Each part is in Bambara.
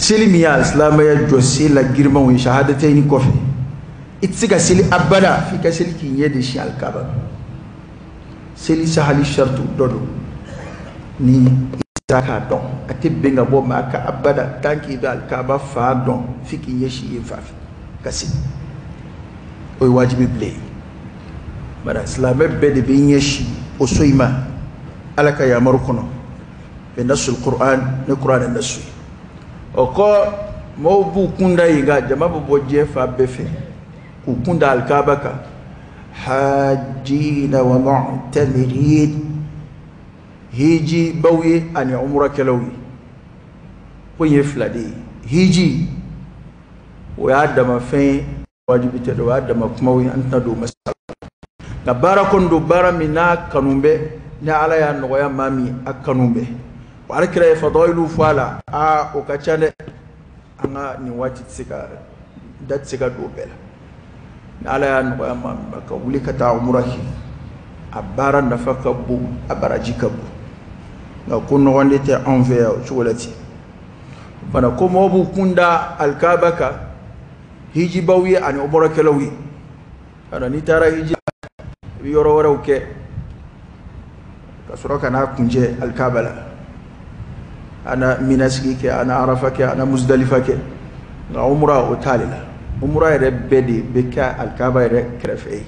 سلم يا إسلام يا جوسي لا جرما وشهادتين كوفي إتسكا سلي أبدا في كسل كي يدشي الكعبة سلي سهل الشرط دودو ni isaka don atibinga bo maka abada tanki dal kaba fa don fiki yeshi fafi kasi o wajibi play bara islam be de bin yeshi o soyma alaka ya marukono be nasul qur'an ne qur'an nasu o ko mo bu kunda yiga jama bo je fa be fe ku kunda al kaba ka hajjina wa mu'tamirin hiji bawi ani umra kalawi kunye flade hiji wa adama fe wajibi te do adama kuma wi anta do masal na barakon do baramina kanumbe ni ala ya no ya mami akanumbe wa alkira fadailu fala a o kachane anga ni wati tsika dat tsika do bela ni ala ya no ya mami ka wuli kata umra ki abara nafaka bu abaraji kabu na kunno wande te envers chulati bana ko mobu kunda alkabaka hiji bawi ani umra kalawi ana ni tara hiji yoro wara uke kasura kana kunje alkabala ana minaski ke ana arafa ke ana muzdalifa ke na umra o talila umra ere bedi beka alkaba ere krefe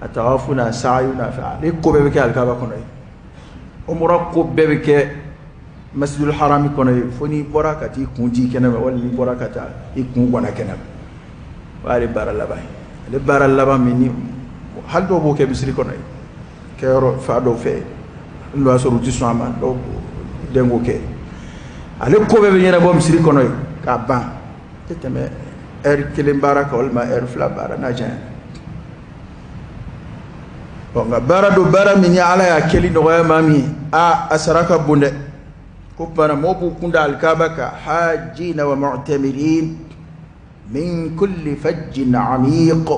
atawafuna sa'yuna fa'ali ko be beka alkaba kono umra ko bebeke masjidul haram kono foni borakati kunji kenama wala borakata ikun gona kenama wali baralaba le baralaba mini haldo bo ke bisri kono kero faado fe ndo asoro ti soama do dengo ke ale ko bebe nyena bo bisri kono ka ban teteme kelim baraka wala fla bara na jan bonga barado bara mini ala ya keli no ya mami a asaraka bunde ko bana mobu kunda alkabaka hajina wa mu'tamirin min kulli fajjin amiq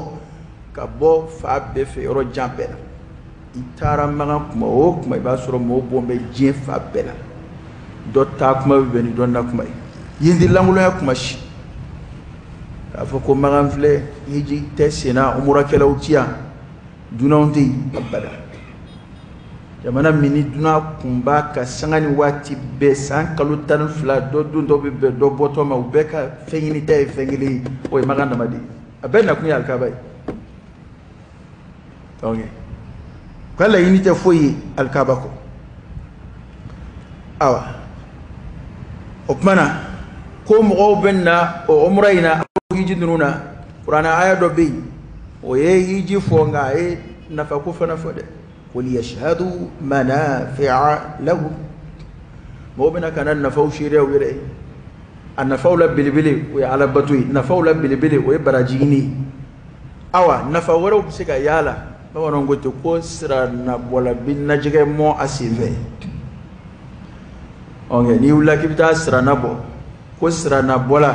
kabo fabbe fe ro jampela itara maga kuma o kuma ba soro mobu be je fabbela dotta kuma be ni donna kuma yindi langulo ya kuma shi afoko maga fle hiji tesina umura kala utia dunawti abada jamana mini duna kumba ka sangani wati be san kalu tan fla do dun do be do boto ma ubeka fengini tay fengili o maganda madi abena kunya alkabay okay kala yini te foyi alkabako awa opmana ko mo benna o umrayna hijinuna qur'ana aya do be ويجي فوق عيد نفقوا فنفده وليشهدوا منافع لهم مو بنا كان النفو شيري ويري النفو لبلبلي ويعلى بطوي نفو لبلبلي ويبراجيني أوا نفو ورو بسيكا يالا ما ونقول تقول سرا نبولا بنجيك مو أسيفي أوكي نيولا كيبتا سرا نبو كو سرا نبولا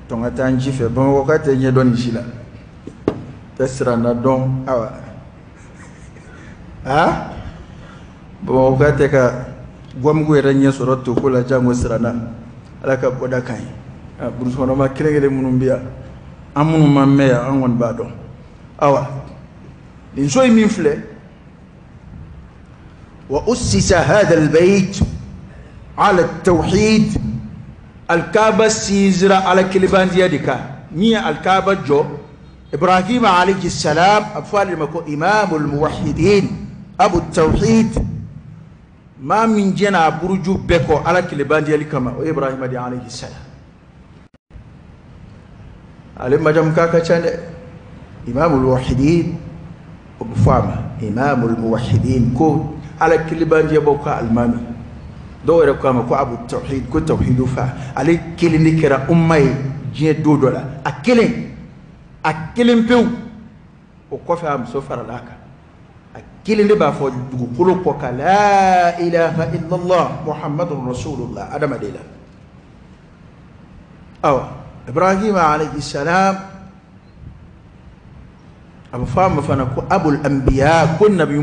تونغتان جيفي بمو وقت يدوني شيلا tesra na don awa ha bo gate ka gwamgu ranya soroto kula jango sirana alaka boda kai bursono ma kirengele munumbiya amunu mameya angon bado awa din soy min fle wa ussisa hadha albayt ala التوحيد الكعبه سيزرا على كلبان يدك ني الكعبه جو إبراهيم عليه السلام أفعل مكو إمام الموحدين أبو التوحيد ما من جنا برجو بكو على كلبان ديالي كما وإبراهيم عليه السلام على ما جم كاكا كان إمام الموحدين أبو فاما إمام الموحدين كو على كلبان ديالي بوكا المامي دور كما كو أبو التوحيد كو توحيد فا على كلني كرا أمي جين دودولا أكلين akilim pew o kofa am so faralaka akilim de ba fo dugu kolo ko la ilaha illa allah muhammadur rasulullah adama dela aw ibrahim alayhi salam abu fam fana ko abul anbiya kun nabi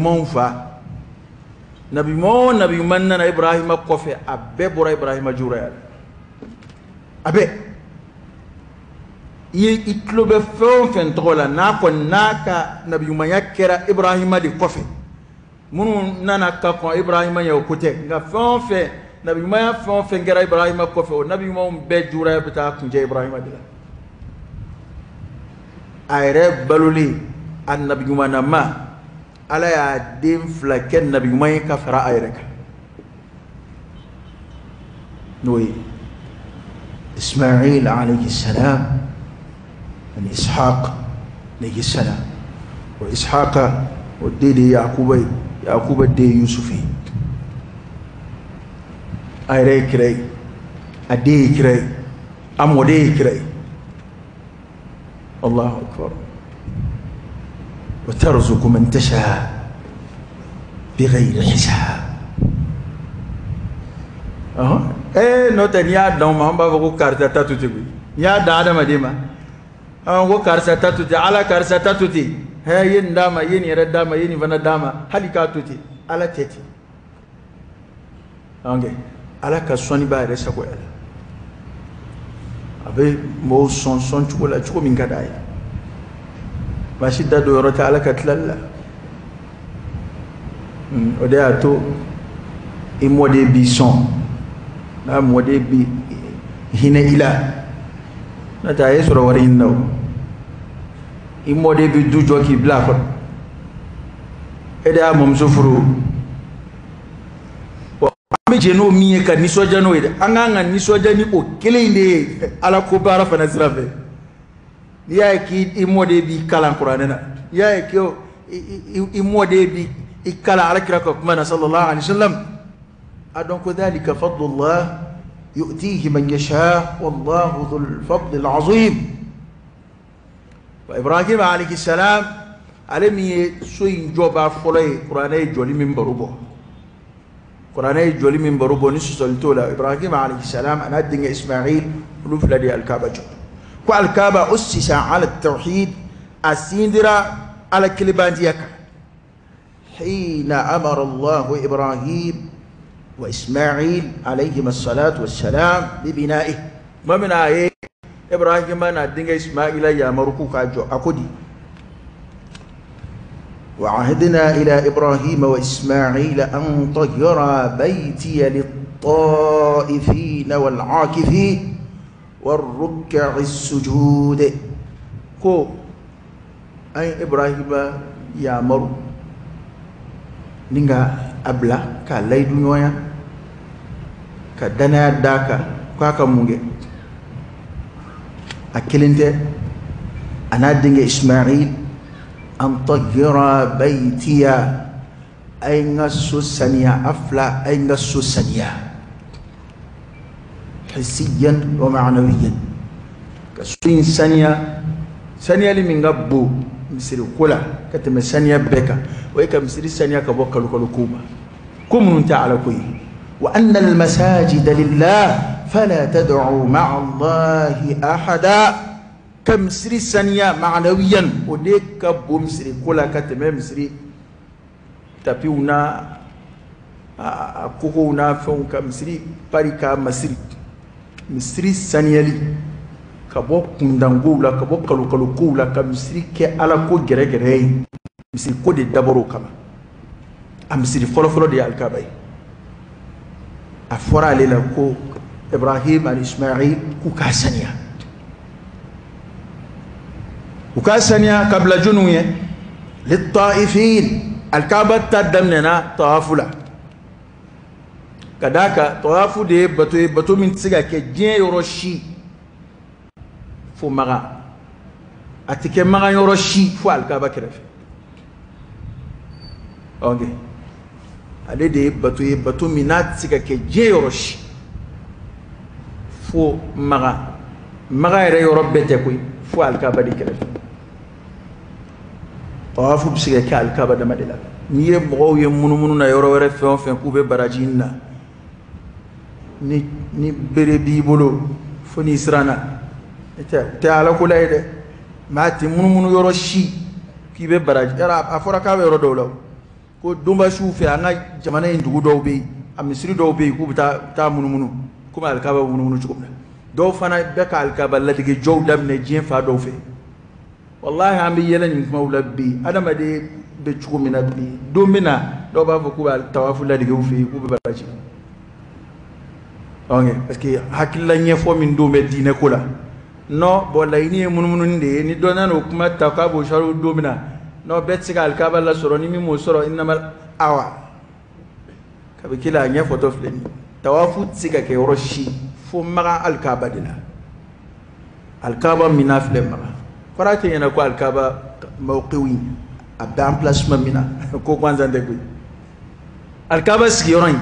nabi manna ibrahim kofe abbe bora ibrahim jura abe itlo be fen tola na ko naka nabi manya kera ibrahima di kofe munu nana ka ko ibrahima ya kote nga fen nabi manya fen kera ibrahima kofe o nabi mo be jura bita kunje ibrahima dila ayre baluli an nabi mana ma ala ya dim flaken nabi manya ka fara ayre ka noy ismail alayhi salam من إسحاق عليه السلام وإسحاق ودي يعقوب دي يوسفي أيري كري أدي كري أمودي كري الله أكبر وترزق من تشاء بغير حساب نوتن يا دون ما بابو كارتا تاتوتي يا دادا مديما go karsa tatuti ala karsa tatuti he yin dama yin yara dama yin vana dama halika tuti ala teti ange ala ka soni ba resa ko ala abe mo son chukola chuko min kadai bashi da do rota ala ka tlalla ode ato imode bi son na mode bi hina ila na ta yeso ro wari hinno imode bi du joki bla ko ede amom sufuru wa mi jeno mi ka ni soja no ede anganga ni soja ni o kele inde ala ko bara fa nazrafe ya ki imode bi kala qur'ana na ya ki imode bi ikala ala kira ko mana sallallahu alaihi wasallam adon ko dhalika fadlullah يؤتيه من يشاء والله ذو الفضل العظيم وإبراهيم عليه السلام علمي سوين جوبا فولي قرآني جولي من بروبو قرآني جولي من بروبو نسو سلطولا إبراهيم عليه السلام أنا أدنى إسماعيل ولوف لدي الكعبة جو والكعبة أسس على التوحيد السندرة على كلبان ديك حين أمر الله إبراهيم وإسماعيل عليهما الصلاة والسلام ببنائه ما من آيه إبراهيم أنا دينغ إسماعيل يا مركو كاجو أكودي وعهدنا إلى إبراهيم وإسماعيل أن طهرا بيتي للطائفين والعاكفين والركع السجود كو أي إبراهيم يا مرو نينغا أبلا كالي دنيا كدنا داكا كاكا مونغي أكلنت أنا دنجي إسماعيل أن طهر بيتي أين السوسانيا أفلا أين السوسانيا حسيا ومعنويا كسوين سانيا لمن غبو misiri kula kateme saniya beka وإيكا مسيري سانيا كبوكا لكوما كم ننتع على كوي وأن المساجد لله فلا تدعوا مع الله أحدا كمسيري سانيا معنويا وديكا بومسيري كلا كتمه مسيري تبيونا كوكونا فون كمسيري باريكا مسيري سانيا لي kabo kundangula kabo kalukula kamisiri ke ala ko gere misiri ko de daboro kama amisiri folo de alkabai afora lela ko Ibrahim and Ismail ku kasania kabla junuye للطائفين الكعبة تدمنا طوافلا كذاك طوافو دي بتو من تسيغا كي جين يروشي فو مغا أتكي مغا يروشي فو الكعبة كرف اوكي علي دي بتو منات تسيغا كي جين يروشي فو مغا يري يربتي كوي فو الكعبة دي كرف طوافو بسيغا كي الكعبة دمدلا niye mɔgɔw ye munumunu na yɔrɔ wɛrɛ fɛn o fɛn k'u bɛ baraji na ni bere b'i bolo fo n'i siranna tɛ ala ko la ye dɛ maa ti munumunu yɔrɔ si k'i bɛ baraji a fɔra k'a bɛ yɔrɔ dɔw la ko donbasiw fɛ an ka jamana in dugu dɔw bɛ yen a misiri dɔw bɛ yen k'u bɛ taa munumunu kuma alkaba mununu chukumna do fana beka alkaba ladige jowdam ne jien fa do fe wallahi ambi yelen mawla bi adama de be chukumina bi do mina do ba ko al tawafu ladige fe ko be baraji onge parce que hakilla nyefo min do me dine kula no bo layni mununu nde ni do nano kuma takabo sharu do mina no betsiga alkaba la soro ni mi mo soro innamal awa kabe kila nyefo to fleni tawafu tsiga ke roshi fo maga alkaba dila alkaba minafle maga farate yana ko alkaba mawqiwi abda emplacement mina ko kwanza ndegui alkaba sigiron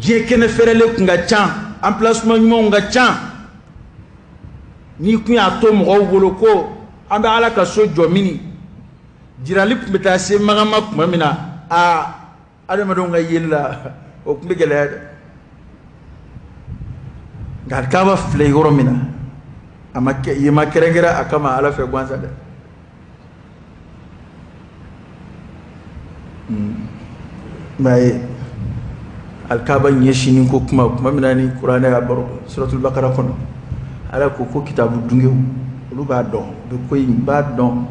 je kene ferele kunga chan emplacement mo nga chan ni ku ya to mo wolo ko anda ala ka so jomini jirali kumeta se maga makuma mina a adama do nga yella o kumbe gele ngal kaba fle yoro mina amake yema kerengera akama ala fe gwanza de mai alkaba nyeshini ko kuma mina ni qur'ana ya baro suratul baqara kono ala ko kitabu dungew lu ba don do koy ba don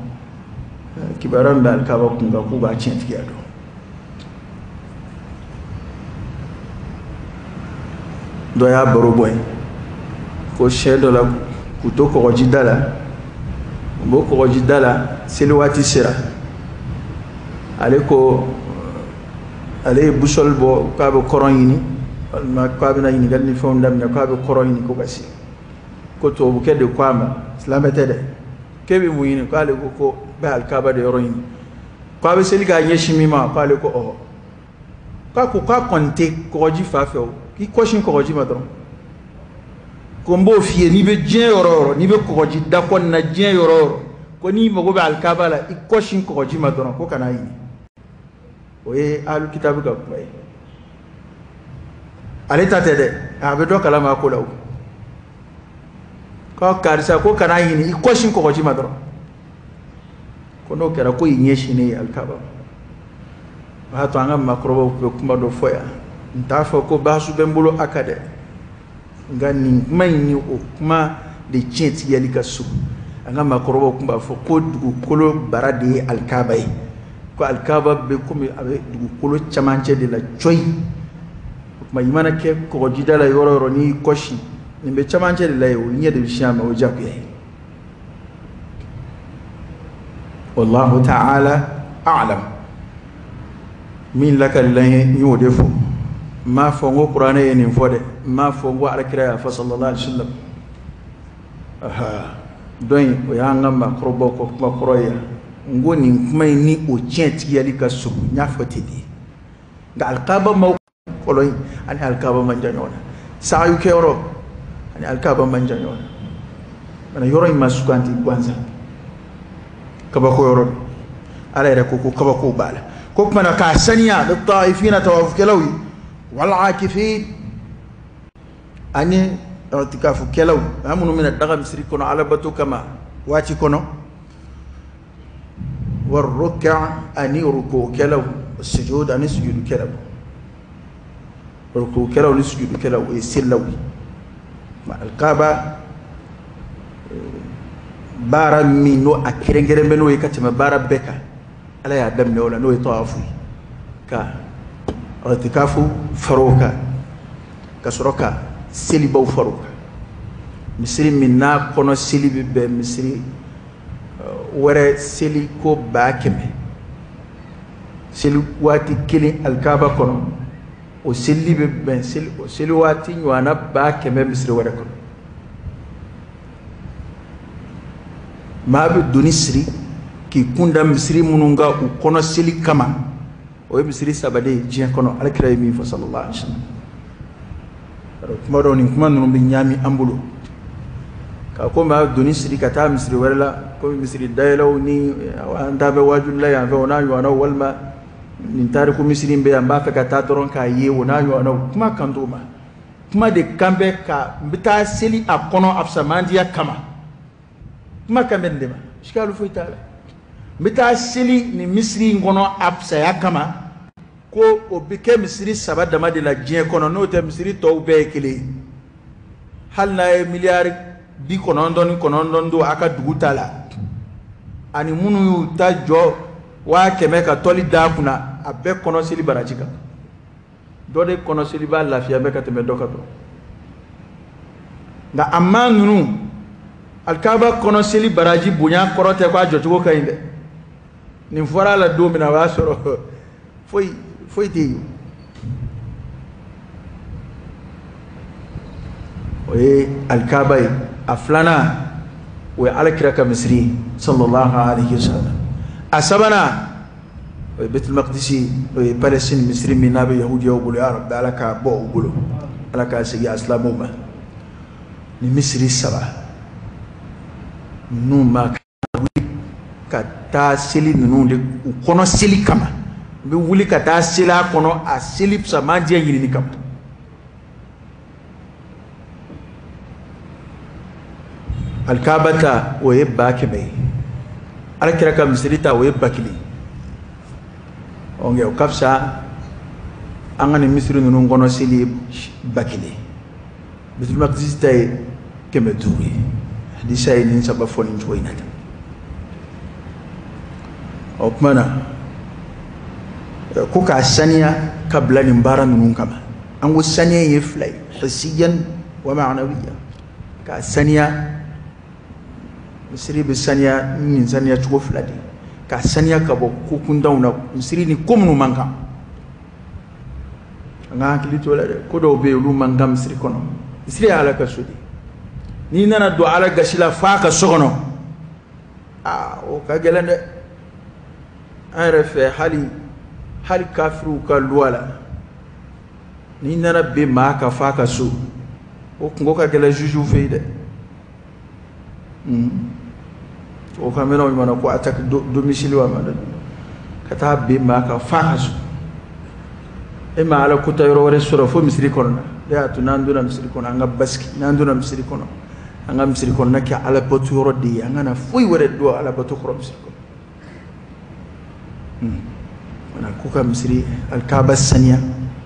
kibaran da alkaba kunga ko ba cin tiya do do ya baro boy ko shedo la kuto ko jidala bo ko jidala silwati sira ale ko ale busol bo ka be koronyini ma ka be na yini galni fon dam ne ka be koronyini ko basi ko to bu kede kwama islamete de kebe mu yini ko ale ko be alkaba de yoroyini ko be seliga nyeshimi ma ko ale ko o ka konte ko ji fa fe o ki koshin ko ji madron ko mbo fie ni be dien yororo ni be ko ji da kon na dien yororo ko ni mo go be alkaba la i koshin ko ji madron ko kana yini oye alu kitabu ka kuma ale tate de abe do kala ma ko law ko karisa ko kana yini i koshin ko ji madron ko no kera ko yinyeshi ne alkaba ba to anga makrobo ko kuma do foya nta fa ko basu bembulo akade ngani manyi o kuma de chenti yalika su anga makrobo kuma fo ko dugu kolo barade alkaba ko alkaba be kumi abe dugu kolo chamanche de la choy kuma yimana ke ko jidala yoro ni koshi ni be chamanche de la yo nye de shama o jakuye wallahu ta'ala a'lam min laka lillahi yudefo ma fongo qur'ana yen fode ma fongo alkira fa sallallahu alaihi wasallam aha doin o yanga ma krobo ko kuma kroya ngoni kuma ni o chenti yali ka su nya fotidi ga alqaba ma koloy ani alqaba man janyona sa yu ke oro ani alqaba man janyona mana yoro ma sukanti kwanza kaba ko yoro ala ere ko kaba ko bala ko kuma na ka saniya da taifina tawaf kalawi wal akifin ani i'tikafu kelaw amunu min daga misri kono ala batu kama wati kono war ruk'a ani ruku kelaw sujud ani sujud kelaw ruku kelaw ni sujud kelaw e silawi ma alqaba bara mino akirengere meno e katima bara beka ala ya damne wala no tawafu ka i'tikafu faruka kasroka selibaw faruka misri minna kono selibi be misri wara seli ko bakeme seli wati kili alkaba kono o selibi be seli wati nywana bakeme misri wara kono mabe dunisri ki kunda misri mununga u kono seli kama o misri sabade jien kono alkira mi fa sallallahu alaihi wasallam kuma do ni kuma no bi nyami ambulo ka ko ma doni siri kata misri wala ko misri daylaw ni anda be wajul la ya wona yo na walma ni tariku misri be amba fa kata toron ka ye wona yo na kuma kanduma kuma de kambe ka bita seli akono afsamandia kama kuma kambe ndema shikalu fuita bita seli ni misri ngono afsa ya kama ko o bi kɛ misiri 3 dama de la diɲɛ kɔnɔ n'o tɛ misiri tɔw bɛɛ ye kelen hali n'a ye miliyari 99 don a ka dugu ta la ani minnu y'u ta jɔ 100 ka tɔli d'a kunna a bɛɛ kɔnɔseli baraji kan dɔ de kɔnɔseli b'a lafiya bɛ ka tɛmɛ dɔ ka dɔ nka a ma ninnu alikaba kɔnɔseli baraji bonya kɔrɔ tɛ ko a jɔcogo ka ɲi dɛ nin fɔra a la don min na o y'a sɔrɔ foyi tɛ yen o ye alikaba ye a filanan o ye alakira ka misiri ye sallallahu alaihi wasallam a sabanan o ye Baitul Maqdisi o ye Palestine misiri min n'a bɛ yahudiyaw bolo ya rabbi ala k'a bɔ u bolo ala k'a segin asilamuw ma ni misiri 3 ninnu ma wuli ka taa seli ninnu de u kɔnɔ seli kama u bɛ wuli ka taa seli a kɔnɔ a seli samajɛ ɲinini kama alikaba ta o ye 100 ye alakira ka misiri ta o ye 1,000 nka o ka fisa an ka nin misiri ninnu kɔnɔ seli 1,000 Baitul Maqdis ta ye 500 ye hadisa ye nin saba fɔ nin cogo in na tan o tuma na ko k'a saniya ka bila nin baara ninnu kama an ko saniya ye 2 ye hisiyan wa ma'nawiya k'a saniya misiri bɛ saniya nin saniya cogo 2 de k'a saniya ka bɔ ko kuntanw na misiri ni ko minnu man kan an ka hakili to la dɛ ko dɔw bɛ yen olu man kan misiri kɔnɔ misiri ye ala ka so de n'i nana don ala gasi la f'a ka so kɔnɔ o ka gɛlɛn dɛ an yɛrɛ fɛ hali kafiriw ka luwa la n'i nana ben maa ka f'a ka so o kungo ka gɛlɛn jujuw fɛ yen dɛ o ka mɛnnaw ɲuman na ko attaque domicile wa ma dɛ ka taa ben maa ka f'a ka so e ma ala kota yɔrɔ wɛrɛ sɔrɔ fo misiri kɔnɔna de y'a to n'an donna misiri kɔnɔ an ka basiki n'an donna misiri kɔnɔ an ka misiri kɔnɔna kɛ ala bato yɔrɔ de ye an kana foyi wɛrɛ don ala bato kɔrɔ misiri kɔnɔ wala ko ka misiri alikaba saniya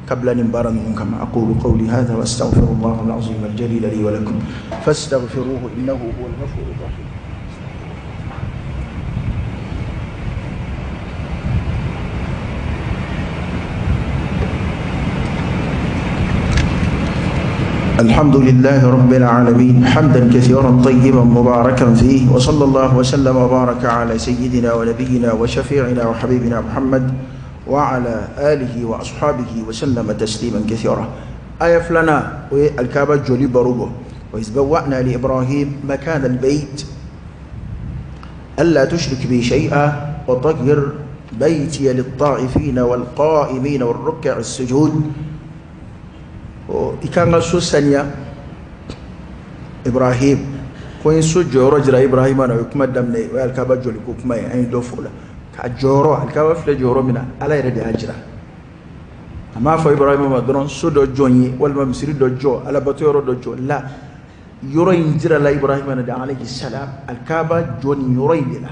kabla nin baara ninnu kama aqulu qawli hadha wa astaghfirullah al-azim al-jalil li wa lakum fastaghfiruhu innahu huwal ghafurur rahim الحمد لله رب العالمين حمدا كثيرا طيبا مباركا فيه وصلى الله وسلم وبارك على سيدنا ونبينا وشفيعنا وحبيبنا محمد وعلى آله وأصحابه وسلم تسليما كثيرا آية فلنا الكعبة جولي بروبو وإذ بوأنا لإبراهيم مكان البيت ألا تشرك بي شيئا وطهر بيتي للطائفين والقائمين والركع السجود ikanga so saniya Ibrahim ko in so joro jira Ibrahim na kuma damne wa alkaba joli ko kuma ay do fola ka joro alkaba fle joro mina ala yere de ajira amma fa Ibrahim ma don so do jonyi wal ma misiri do jo ala bato yoro do jo la yoro injira la Ibrahim na da alayhi salam alkaba joni yoro ila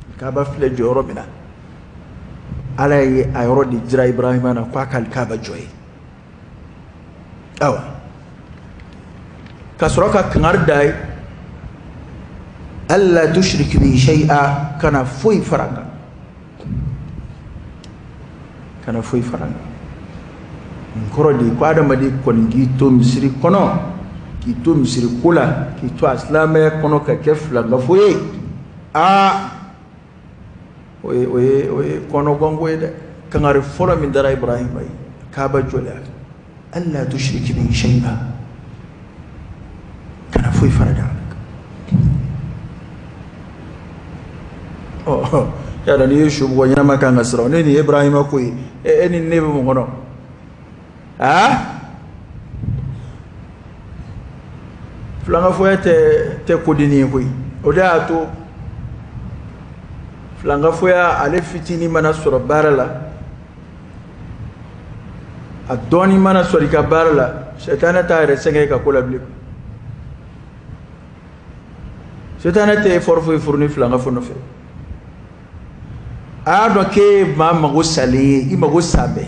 alkaba fle joro mina ala ye a yɔrɔ de jira Ibrahima na ko a ka alikaba jɔ ye awa ka sɔrɔ ka kangari da ye alla tushrik bi shay'a kana foyi fara n kan n kɔrɔ de ko adamaden kɔni k'i to misiri kɔnɔ k'i to misiri ko la k'i to asilamɛya kɔnɔ ka kɛ filangafo ye oye kono gongo de kangare folo min dara Ibrahim ay kaba jole alla tushrik bi shay'a kana fuy farada ya da ni shubu wanya maka ngasro ni Ibrahim ko eni nebe mo ngono flanga foyete te kodini ko oda to langa foya ale fitini mana sɔrɔ baara la a dɔɔni mana sɔrɔ I ka baara la shetana t'a yɛrɛ sɛgɛn ka ko la bilen shetana tɛ effort foyi furu ni filanga fo nɔfɛ ado ke ma mago sale I mago sabe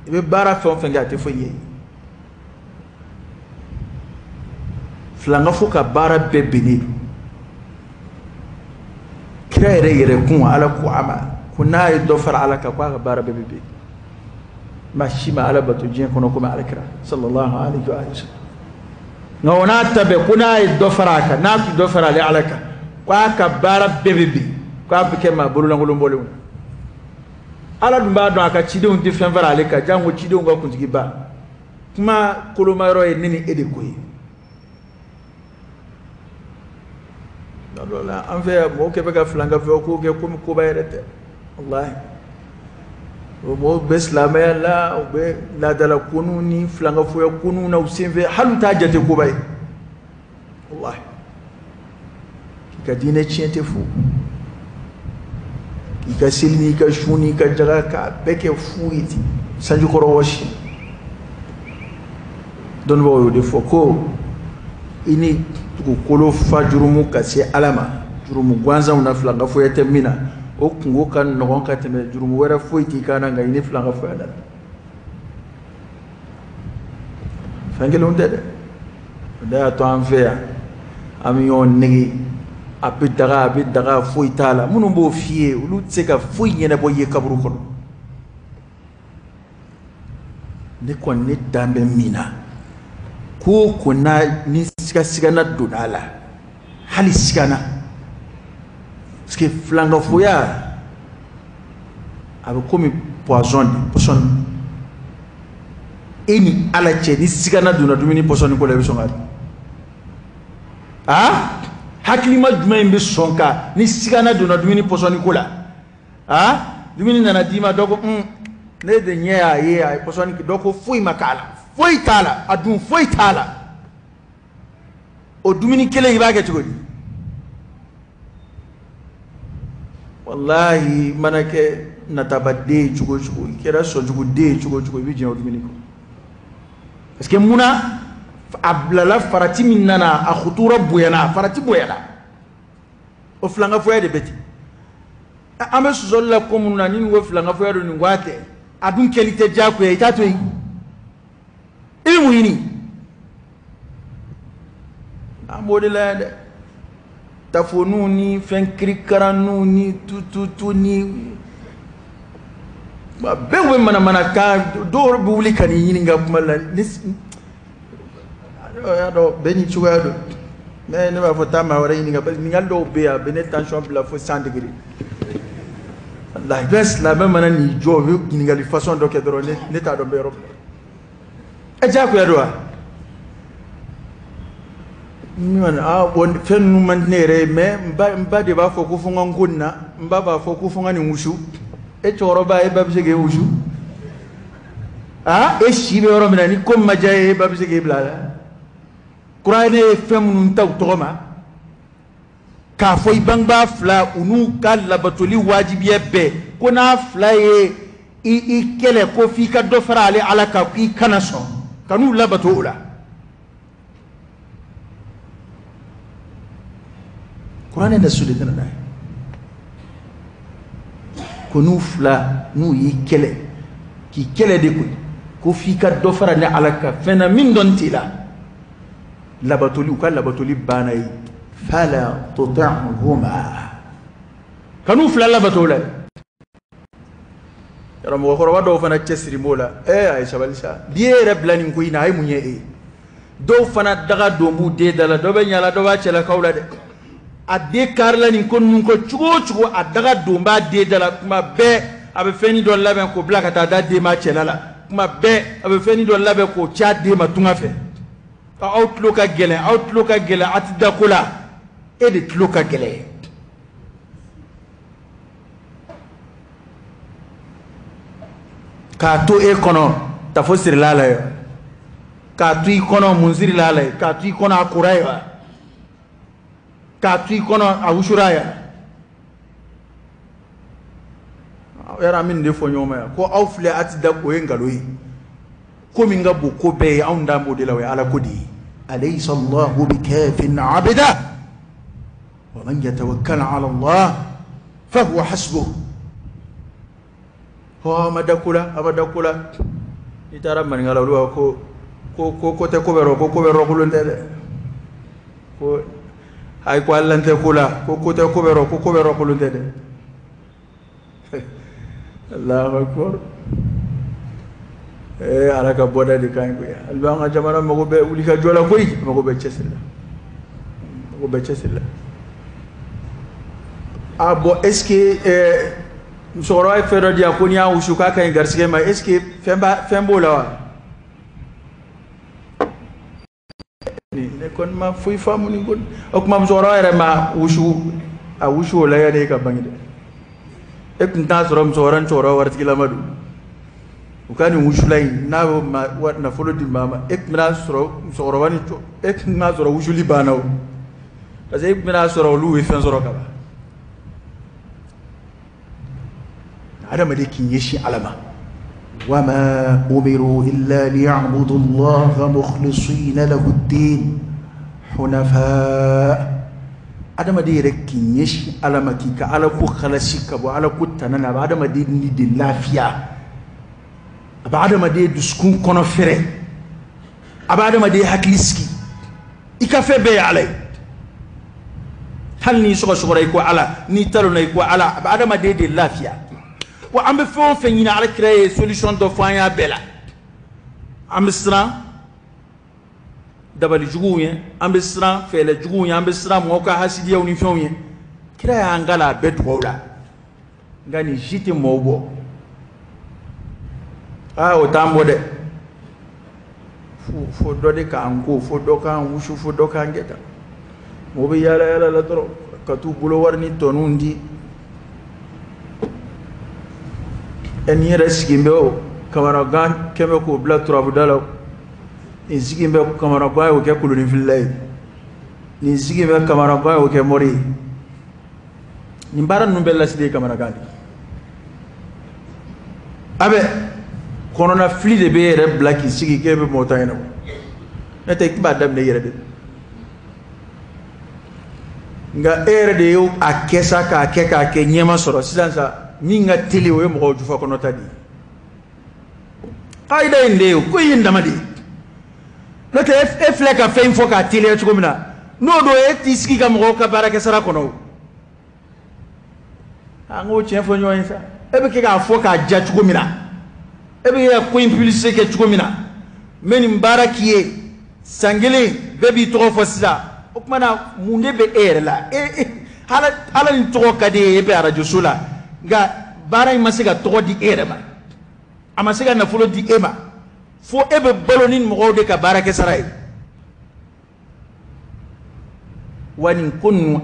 be bara fe on fenga te foye flanga foka bara bebini kire yere kun ala ku ama kuna do far ala ka kwa bara bebebe mashima ala batu jin kono kuma ala kira sallallahu alaihi wa sallam ngona tabe kuna do faraka na do farale alaka kwa ka bara bebebe kwa bike ma bolula ngolombole ala dumba do aka chide on different farale ka jango chide on ga kunjigi ba kuma kolomaro e nini ede koyi la an fait mo ke be ka flanga fe ko ke ko bayrete wallahi mo be islamaya la be la dala kununi flanga fo ya kununa usimve halu tajate ko bay wallahi ka dine chiente fu ka silni ka shuni ka jaga ka beke fuiti sanju ko roshi don bo de foko ini kolo fa jurumu kasi alama jurumu gwanza una flanga fo yete mina o kungo kan no ka teme jurumu wera fo iti kana nga ini flanga fo ada fangelo ndede da to anfea ami on negi abidaga fo itala munu bo fie ulu tseka fo yene bo ye kaburu kono ne kon ne dambe mina ko kuna ni sigana donala hali sigana parce que flanga foya aba komi poison eni ala che ni sigana dona dumini poison ko lebi songa haklima duma imbe sonka ni sigana dona dumini poison ko la dumini nana dima doko ne de nya ye ay poison ki doko fuy makala foi tala adun foi tala o dumini kele ibaga tugodi wallahi manake natabade chugo kera so chugo de chugo bije o dumini ko parce que muna ablala farati minana a khutura buyana farati buyana o flanga foya de beti ame suzolla ko munna ni wo flanga foya do ni ngwate adun kelite jako ya itato yi ilmu yini amodela tafonu ni fenkri karanu ni tututu ni ba bewe mana ka do buli kan yini nga kumala ya do beni chuwa do mais ne va fota ma wara yini nga ni ngaldo be ya bene tension bla fo 100 degrés la bes la même mana ni jo ni ngali façon do ke do ne ta do be ro eja ko yadwa man won fennu man nere me mba de ba fo ku funga ngunna mba ba fo ku funga ni mushu e choro ba e babje ge mushu e shibe oro mina ni kom majaye e babje ge blala qur'ane femnu taw toma ka fo ibanga fla unu kala batuli wajibiye be kuna fla i kele ko fi ka do farale ala ka ki kanaso kanu labato ula Qur'an da sule dana dai kunu fla nu yi kele ki kele de ko fi ka do farale ala ka fena min don tila labatoli ka labatoli banai fala tut'huma kanu fla labato ula yara mo ko wado fana cesri mola ay shabalisa diere blani ko ina ay munye do fana daga do mu de dala do be nyala do ba cela kawla de ade karla ni kon nun ko chugo a daga do ba de dala kuma be abe feni do labe ko blaka ta da de ma cela la kuma be abe feni do labe ko cha de ma tunga fe outlook a gele at da kula e de tloka gele ka to e kono tafsir la la ka tu kono munzir la la ka tu kono akuraya ka tu kono awushuraya era min de fo nyoma ko awfle atida ko engaloyi ko min ngabo ko be aunda modela we ala kodi alaysa allah bikafin abada wa man yatawakkal ala allah fa huwa hasbuh ho amadakula itara maningala lu ko te ko bero kulunde ko ay ko allante kula ko te ko bero kulunde de Allahu akbar alaka boda di kan ko albanga jamana mago be wuli ka jola koy mago be cesila abo est-ce que msoro ay fero dia ko nya ushuka kan garsige ma est-ce que fembo la ni kon ma fuy famu ni gon ok mam soro ay ma ushu la ya de ka bangide ek nta soro msoran soro wartikila madu ukani ushulai nawo na folo di mama ek mina soro wani to ek na soro ushuli banaw parce que ek mina soro lu fen soro kala adama de kinyeshi alama wama umiru illa liya'budu allaha mukhlisina lahu ad-din hunafa adama de rek kinyeshi alama ki ka ala ku khalasi ka bo ala ku tanana adama de ni de lafiya abadama de duskun kono fere abadama de hakliski ikafe be alay hal ni sogo ray ko ala ni talo nay ko ala abadama de lafiya wa ambe fon fenyina ala créer solution de fanya bela amsra dabali juguye amsra fele juguye amsra mo ka hasidiya uni fionye créer angala bedwola ngani jiti mobo o tambo de fo do de kan ko fo do kan wushu fo do kan geta mo be yala la tro ka tu bulo warni tonundi en yere sigimbe o kamara gan keme ko bla trabu dalo ni sigimbe ko kamara ba o ke kuluni fillay ni sigimbe kamara ba o ke mori ni baran no bella sidi kamara gan abe konona fli de be blaki sigi kebe motayna nete kiba dam ne yere de nga de yo akesa ka ke nyema soro sidansa minga tili o mo jufa kono tadi qaida inde ko yinda madi nete efle ka fe info ka tili e chugumina no do e tisiki ka mo ka baraka sara kono ango chefo nyoyinsa ebe ke ka fo ka ja chugumina ebe ya ko impulser ke chukomina meni mbarakiye sangele bebi to fosida okmana munde be la hala ni to kade ebe ara jusula ga baray masiga to di ba amasiga na fulo di ema fo ebe balonin mo de ka barake saray wani kunnu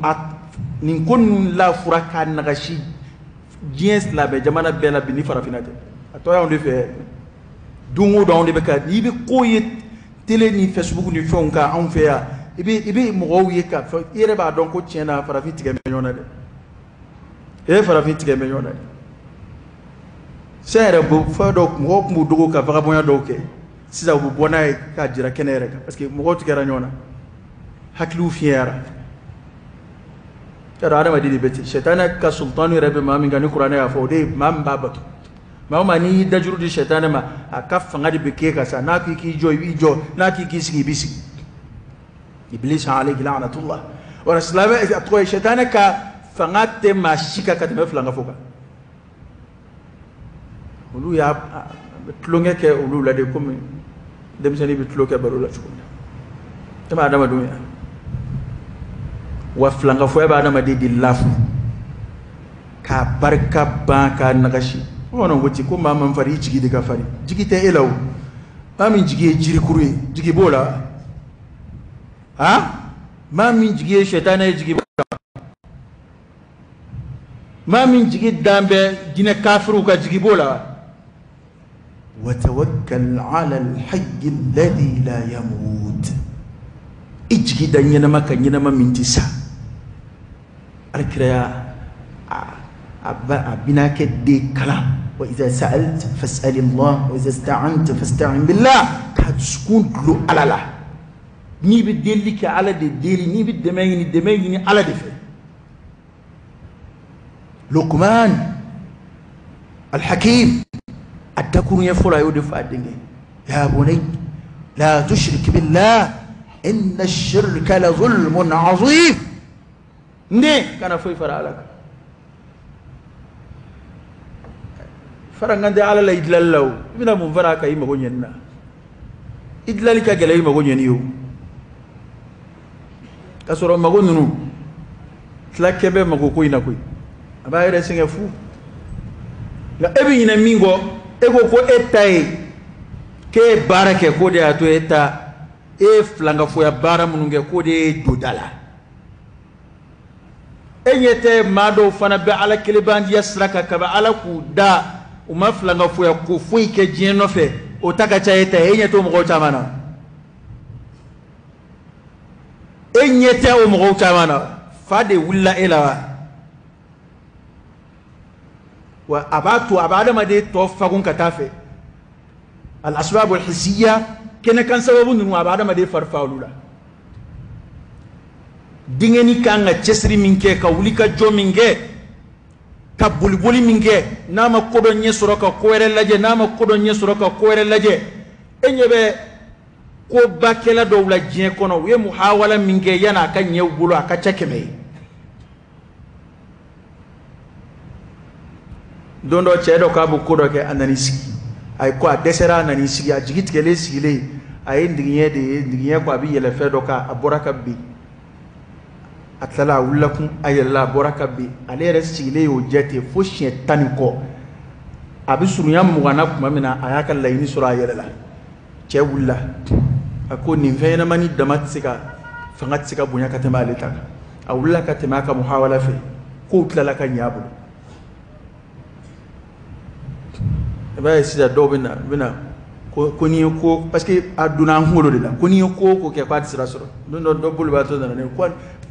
la furaka nagashi jiens la be jamana bela bini farafinate atoya onde fe dungu do onde be ka yibi koye tele ni Facebook ni fonka on fe ya ibi mo wiye ka yere ba don ko tiena farafi tige menyona de farafi tige menyona de sere bu fa do mo ko dugo ka vagabond do ke sisa bu bonay ka jira kenere ka parce que mo ko tige ranyona haklu fiera tara adama didi beti shetana ka sultanu rebe mami ngani qur'ana ya fode mam babatu mama ni dajuru di shetana ma akafa ngadi beke ka sa na ki jo ijo na ki sigi bisi iblis alayhi la'natullah wa rasulullah atqo shetana ka fangate mashika katime flanga foka ulu ya tlonge ke ulu la de comme dem seni bitloke barula chukuna tama adama dunya wa flanga fo ba adama de lafu ka barka ba ka nagashi wono wuti ko mama fari jigi de ka fari jigi te elaw mami jigi jiri kuru jigi bola ha mami jigi shetana jigi bola mami jigi dambe dina kafiru ka jigi bola wa tawakkal ala al-hayy alladhi la yamut ijigi danyana maka nyina mamintisa alkiraya abinake de kala wa idha sa'alta fas'al Allah wa idha ista'anta fasta'in billah ka sukun lu alala ni bi delika ala de deli ni bi demeni ala de fe Luqman al-Hakim adakuru ya fura yo de fa dinge ya bunay la tushrik billah inna ash-shirka la zulmun azim ne kana foy fara alaka fara ngande ala la idlallaw bina mun fara kay mago nyenna idlali ka gele mago nyeniyo kasoro mago nunu tlakebe mago ko ina koy aba ere singa fu la ebi ina mingo ego ko etai ke barake ko de ato eta e flanga fo ya bara mununge ko de dodala enyete mado fana be ala kelebandi yasraka kaba ala ku da uma flanga fo ya ko fo ike jeno fe o taka cha eta enyete o mo chamana enyete o mo chamana fade wulla ela wa abatu abada ma de to fagun katafe al asbab al hissiyya kene kan sababu nunu abada ma de farfaulula dingeni kanga chesri minke ka wulika jo minge ka bulbuli minge nama kodo nyesoro ka koere laje nama kodo nyesoro ka koere laje enyebe ko bakela do wula jien kono we muhawala minge yana ka nyewbulo aka chakeme dondo chedo ka bu kodo ke anani sigi ay ko desera anani sigi a jigitgele sigile ay ndigiye ko abi yele fedo ka aboraka bi atala wulakum ayalla boraka bi ale resigile o jete fo shetani ko abi surunya mugana kuma mina ayaka layini sura yela che wulla ako ni vena mani damatsika fangatsika bunya katema aleta a wulla katema ka muhawala fe ko tlala ka nyabo ba sida dobina bina ko ni ko parce que aduna ngolo de la ko ni ko ke kwa tsira soro do bulu ba to na ne ko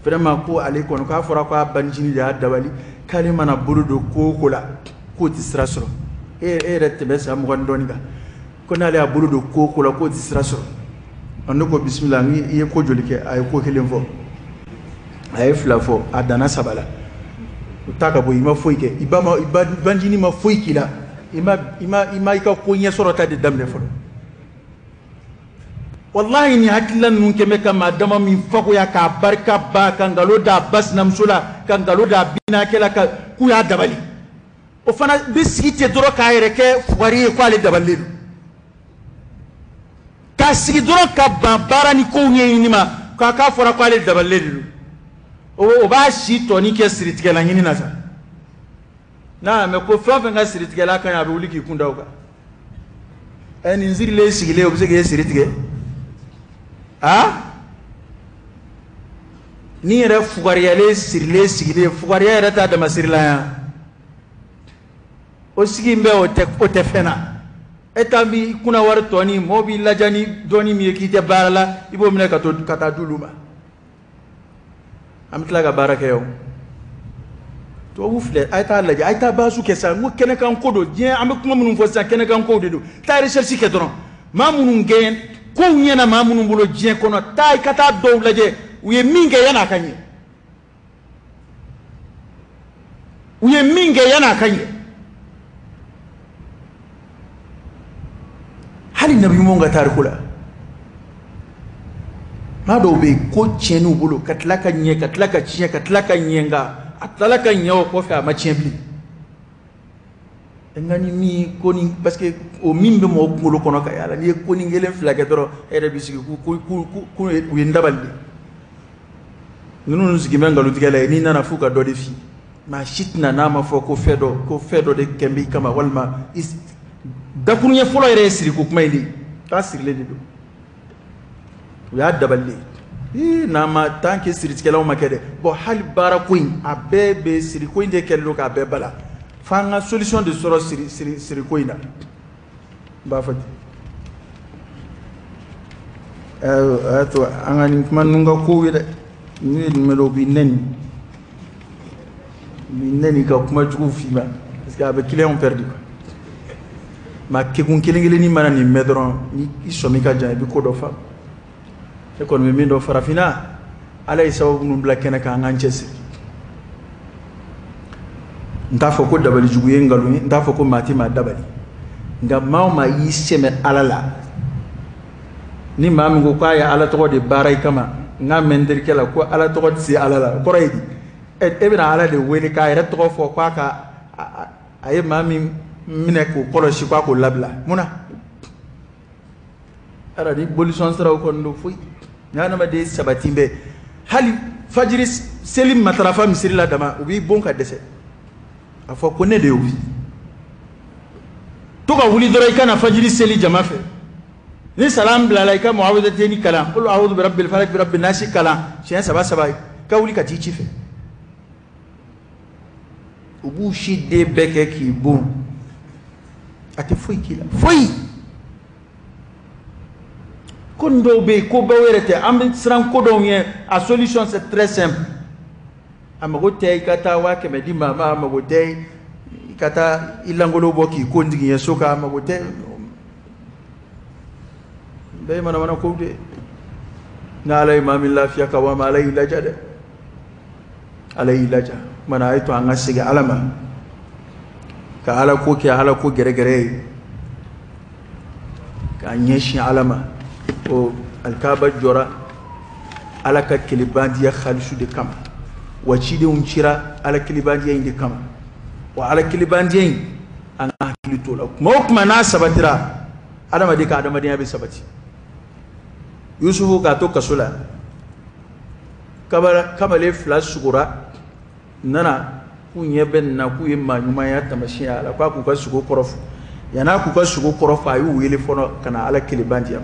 vraiment ko ale ko ka fora ko banjini da dawali kalima na bulu do ko la ko tsira soro rette be sa mo ndoni ga ko na le bulu do ko la ko tsira soro on ko bismillah ni ye ko jolike ay ko kelen fo ay flafo adana sabala utaka bo ima foike ibama banjini ma foiki la ima ika ko nyesoro ta de damne fo wallahi ni haklan nun keme kama dama min fako ya ka barka ba kan galo da bas namsula kan galo da bina kela ka ku ya dabali o fana biskite doro ka yereke fuari ko ale dabali ka sigi doro ka bara ni ko nyi ma ka fora ko ale dabali o ba shi to ni ke siritige la nyini na sa na me ko fa nga siritige la kan ya be wuliki kunda o ka en nziri le sigile o bise siritige ni yɛrɛ fugariyale sirilen sigilen fugariya yɛrɛ t'a dama sirila yan o sigi bɛ o tɛ fɛn na e ta bi kunna wari tɔni mɔgɔ b'i laja ni dɔɔni min ye k'i tɛ baara la i b'o minɛ ka taa d'olu ma an bɛ tila ka baara kɛ o tubabu filɛ a ye t'a lajɛ a ye taa baasu kɛ sisan n ko kɛnɛkan ko don diɲɛ an bɛ kuma minnu fɔ sisan kɛnɛkan kow de don taa recherche kɛ dɔrɔn maa minnu gɛn ko nyana ma munun bolo jien kono tay kata dow laje uye minge yana kanye uye minge yana kanye hali nabi monga tarikula ma do be ko tienu bolo katlaka nye katlaka chien katlaka nyenga atlaka nyawo ko fa ma chienbli ngani mi koni parce que o mimbe mo ngolo kono ka yala ni koni ngelen flage doro ere bisigi ku yendabalde nunu sigi mengalu tigala ni nana fuka do de fi ma shitna na ma fo ko fedo de kembi kama walma is dakunu ye folo ere siri ko kuma ili ta sirle de do ya dabalde na ma tanke siri tigala o makede bo hal bara kuin abebe siri ko inde kello ka bebala fanga solution de soro siri koina ba fati ato angani manunga ko wida ni melo bi neni ka kuma jugu fima parce que avec client perdu ma ke kun kelengele ni mana ni medron ni isomi ka jan bi ko do fa e kon mi do farafina ala isawu nu blakena ka nganchesi nda fo ko dabali juguye ngalu nda fo ko mati ma dabali nga ma yi seme alala ni ma mi ko ya ala to de baray kama nga mendir kala ko ala to si alala ko raydi e bina ala de weli ka ere to fo kwa ka ay ma mi mine ko kolo shi kwa ko labla muna ara di bolution sara ko ndo fuy nyana ma de sabatimbe hali fajiri selim matrafa misiri la dama ubi bon ka dese afo ko ne de ubi to ka wuli dora kana fajiri seli jama fe ni salam bilalaika muawidateni kalam qul a'udhu bi rabbil falaq bi rabbin nas kalam shen saba ka wuli ka ti chife ubu shi de beke ki bon ate foi kila foi kondo be ko bawerete am sran kodo yen a solution c'est très simple amagote kata wa ke medima ma amagote kata ilangolo boki ko ndigi yen soka amagote be mana ko de na alay mamil lafiya ka wa malay lajade alay laja mana ayto anga siga alama ka ala ko ke ala ko gere gere ka nyeshi alama o alkaba jora ala ka kilibandiya khalisu de kama wachi de unchira ala kilibandiya inde kama wa ala kilibandiya an hakilito la kuma na sabatira adama de ka adama de be sabati yusufu ka to kasula kabale flash sugura nana kunye ben na kuye manyuma ya tamashi ala kwa ku ka sugo korofu yana ku ka sugo korofu ayu wele fono kana ala kilibandiya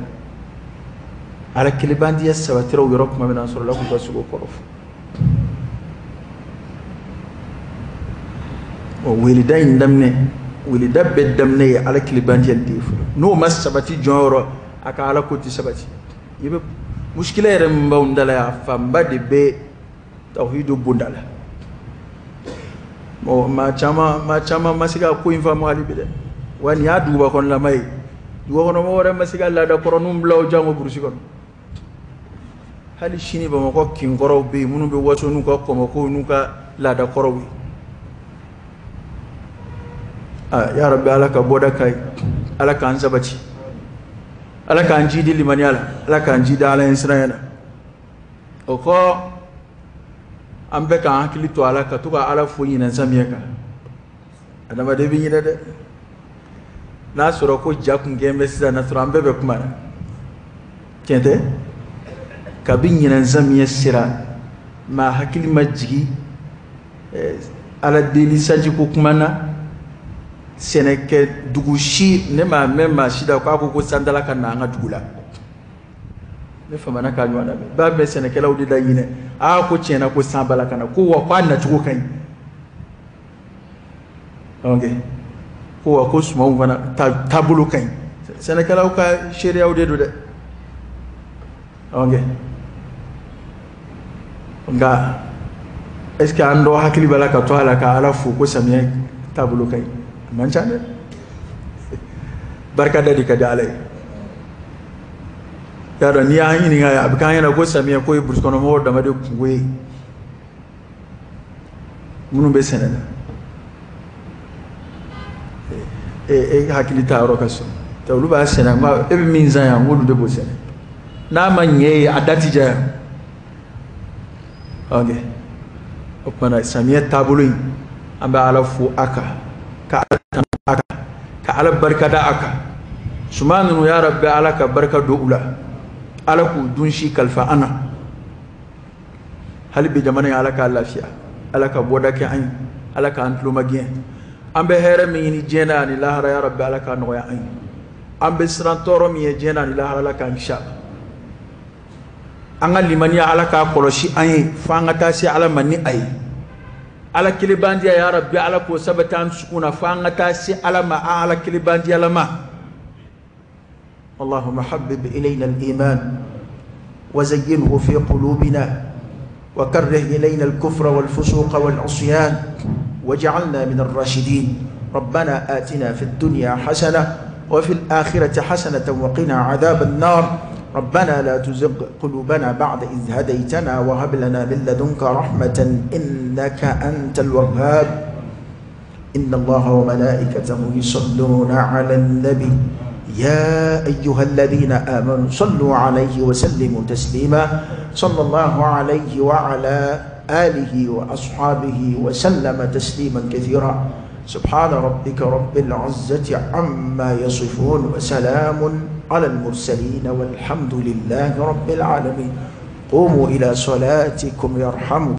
ala kilibandiya sabatira u yorok ma bina sura la ku ka sugo korofu o wele dayin damne wele dabbe damne ala kilibandiya difu no mas sabati joro aka ala ko ti sabati yibe mushkila yere mbaw ndala ya famba de be tawhidu bundala mo ma chama masiga ko infamo halibe de wani ya duba kon la may duwa kono mo wara masiga la da koronum blaw jango bursi kon hali shini ba mako kin goro be munu be wato nu ko ko nu ka la da korowi ya rabbi alaka boda kai alaka an sabati ala kan jidi limaniala ala kan jida ala insrayana o ko ambe kan hakili to ala ka to ka ala fo yin zamiya ka adama de bi yin de na soro ko jakun gembe sisa na soro ambe be kuma kente ka bin yin zamiya sira ma hakili majigi ala deli saji ko kuma na seneke dugushi ne ma memma shida ko sandala kan na nga dugula ne fama na ka nywana ba be seneke lawdi da yine ko chena ko sambala kana ko wa kwa na tugo kan okay ko wa ko suma wana tabulu kan seneke law ka sharia wudi do de okay nga est ce que ando hakili balaka to ala ka ala fu ko samiya tabulu kan manchane barka da dika da alai yaro ni an yi nga abkan yana ko samiya ko iburs kono mo da made kuwe munu be senena hakili ta ro kaso tawlu ba sena ma e be minza ya ngodu de bo sena na manye adati ja okay opana samiya tabulu amba ala fu aka ka ala barka da aka sumanu ya rabbi alaka barka do ula alaku dunshi kalfa ana halbi jamana alaka lafiya alaka boda ke an alaka antlo magien ambe here mi ni jena ni lahara ya rabbi alaka no ya an ambe sran toro mi jena ni lahara alaka insha anga limaniya alaka koloshi an fanga tasi ala manni ay ala kilibandiya ya rabbi ala ko sabatan sukuna fanga tasi ala ma ala kilibandiya lama اللهم حبب إلينا الإيمان وزينه في قلوبنا وكره إلينا الكفر والفسوق والعصيان واجعلنا من الراشدين ربنا آتنا في الدنيا حسنة وفي الآخرة حسنة وقنا عذاب النار ربنا لا تزغ قلوبنا بعد إذ هديتنا وهب لنا من لدنك رحمة إنك أنت الوهاب إن الله وملائكته يصلون على النبي يا أيها الذين آمنوا صلوا عليه وسلموا تسليما صلى الله عليه وعلى آله وأصحابه وسلم تسليما كثيرا سبحان ربك رب العزة عما يصفون وسلام على المرسلين والحمد لله رب العالمين قوموا إلى صلاتكم يرحمكم